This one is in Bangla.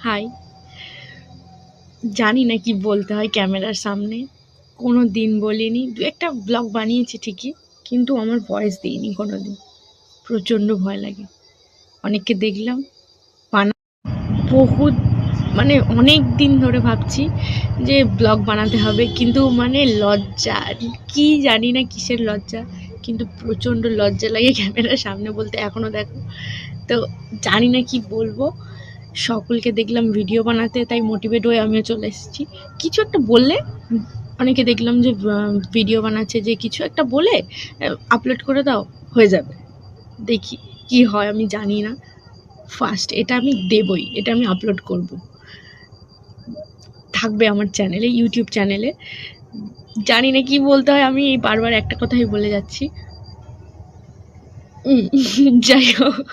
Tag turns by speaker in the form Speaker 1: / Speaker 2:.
Speaker 1: হাই। জানি না কি বলতে হয় ক্যামেরার সামনে, কোনো দিন বলিনি। দু একটা ব্লগ বানিয়েছি ঠিকই, কিন্তু আমার ভয়েস দিইনি কোনো দিন। প্রচণ্ড ভয় লাগে। অনেককে দেখলাম বানা বহুত, মানে অনেক দিন ধরে ভাবছি যে ব্লগ বানাতে হবে, কিন্তু মানে লজ্জা, কি জানি না কিসের লজ্জা, কিন্তু প্রচণ্ড লজ্জা লাগে ক্যামেরার সামনে বলতে এখনও দেখো। তো জানি না কি বলবো। সকলকে দেখলাম ভিডিও বানাতে, তাই মোটিভেট হয়ে আমিও চলে এসেছি। কিছু একটা বললে, অনেকে দেখলাম যে ভিডিও বানাচ্ছে, যে কিছু একটা বলে আপলোড করে দাও, হয়ে যাবে। দেখি কি হয়, আমি জানি না। ফার্স্ট এটা আমি দেবই, এটা আমি আপলোড করব, থাকবে আমার চ্যানেলে, ইউটিউব চ্যানেলে। জানি না কি বলতে হয়, আমি বারবার একটা কথাই বলে যাচ্ছি। যাই হোক,